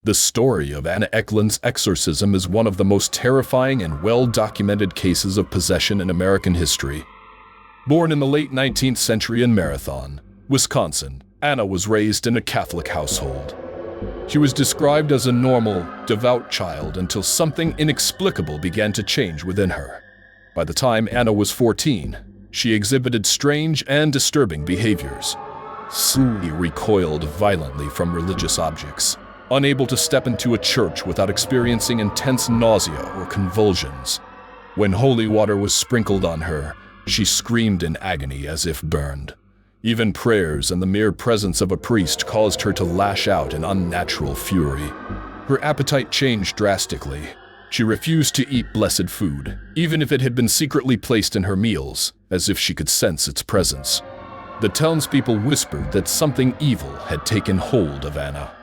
The story of Anna Ecklund's exorcism is one of the most terrifying and well-documented cases of possession in American history. Born in the late 19th century in Marathon, Wisconsin, Anna was raised in a Catholic household. She was described as a normal, devout child until something inexplicable began to change within her. By the time Anna was 14, she exhibited strange and disturbing behaviors. She recoiled violently from religious objects, unable to step into a church without experiencing intense nausea or convulsions. When holy water was sprinkled on her, she screamed in agony as if burned. Even prayers and the mere presence of a priest caused her to lash out in unnatural fury. Her appetite changed drastically. She refused to eat blessed food, even if it had been secretly placed in her meals, as if she could sense its presence. The townspeople whispered that something evil had taken hold of Anna.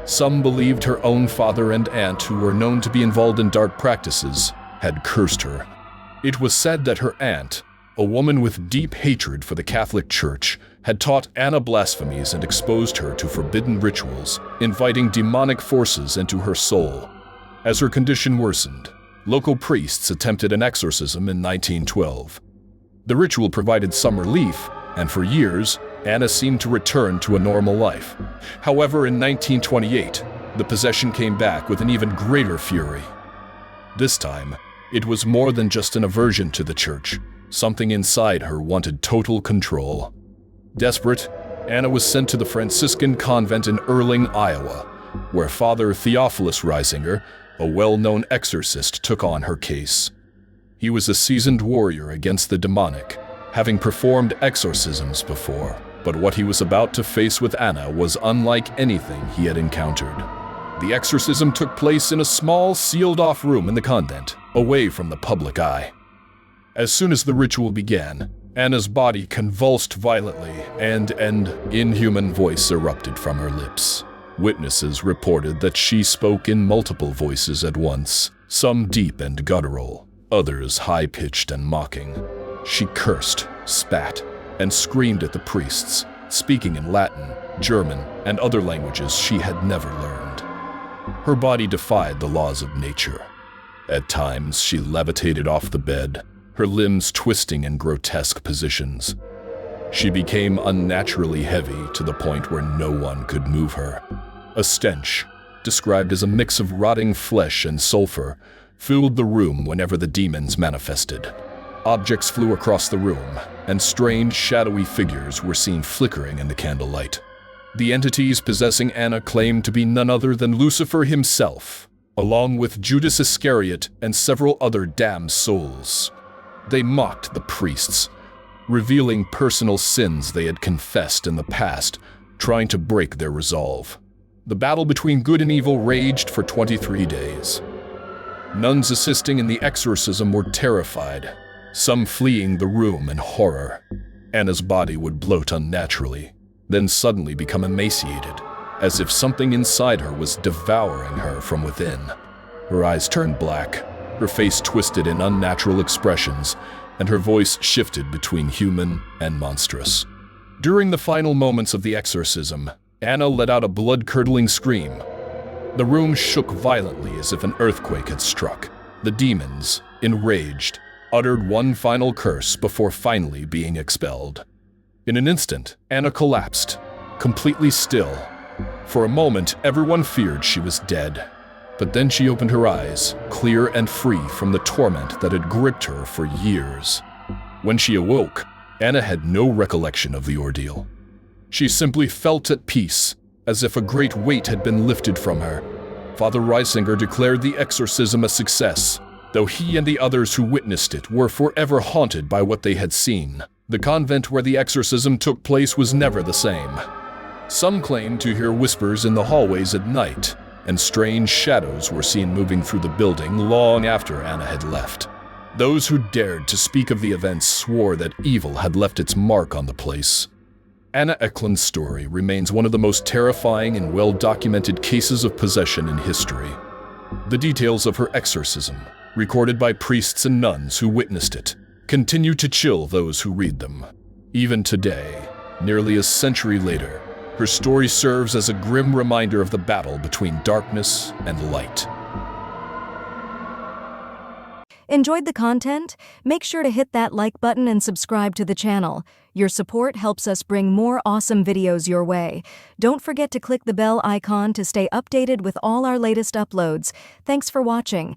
Some believed her own father and aunt, who were known to be involved in dark practices, had cursed her. It was said that her aunt, a woman with deep hatred for the Catholic Church, had taught Anna blasphemies and exposed her to forbidden rituals, inviting demonic forces into her soul. As her condition worsened, local priests attempted an exorcism in 1912. The ritual provided some relief, and for years, Anna seemed to return to a normal life. However, in 1928, the possession came back with an even greater fury. This time, it was more than just an aversion to the church. Something inside her wanted total control. Desperate, Anna was sent to the Franciscan convent in Earling, Iowa, where Father Theophilus Reisinger, a well-known exorcist, took on her case. He was a seasoned warrior against the demonic, having performed exorcisms before, but what he was about to face with Anna was unlike anything he had encountered. The exorcism took place in a small, sealed-off room in the convent, away from the public eye. As soon as the ritual began, Anna's body convulsed violently, and an inhuman voice erupted from her lips. Witnesses reported that she spoke in multiple voices at once, some deep and guttural, others high-pitched and mocking. She cursed, spat, and screamed at the priests, speaking in Latin, German, and other languages she had never learned. Her body defied the laws of nature. At times, she levitated off the bed, her limbs twisting in grotesque positions. She became unnaturally heavy to the point where no one could move her. A stench, described as a mix of rotting flesh and sulfur, filled the room whenever the demons manifested. Objects flew across the room, and strange, shadowy figures were seen flickering in the candlelight. The entities possessing Anna claimed to be none other than Lucifer himself, along with Judas Iscariot and several other damned souls. They mocked the priests, revealing personal sins they had confessed in the past, trying to break their resolve. The battle between good and evil raged for 23 days. Nuns assisting in the exorcism were terrified, some fleeing the room in horror. Anna's body would bloat unnaturally, then suddenly become emaciated, as if something inside her was devouring her from within. Her eyes turned black, her face twisted in unnatural expressions, and her voice shifted between human and monstrous. During the final moments of the exorcism, Anna let out a blood-curdling scream. The room shook violently as if an earthquake had struck. The demons, enraged, uttered one final curse before finally being expelled. In an instant, Anna collapsed, completely still. For a moment, everyone feared she was dead. But then she opened her eyes, clear and free from the torment that had gripped her for years. When she awoke, Anna had no recollection of the ordeal. She simply felt at peace, as if a great weight had been lifted from her. Father Reisinger declared the exorcism a success, though he and the others who witnessed it were forever haunted by what they had seen. The convent where the exorcism took place was never the same. Some claimed to hear whispers in the hallways at night, and strange shadows were seen moving through the building long after Anna had left. Those who dared to speak of the events swore that evil had left its mark on the place. Anna Ecklund's story remains one of the most terrifying and well-documented cases of possession in history. The details of her exorcism, recorded by priests and nuns who witnessed it, continue to chill those who read them. Even today, nearly a century later, Her story serves as a grim reminder of the battle between darkness and light. Enjoyed the content? Make sure to hit that like button and subscribe to the channel. Your support helps us bring more awesome videos your way. Don't forget to click the bell icon to stay updated with all our latest uploads. Thanks for watching.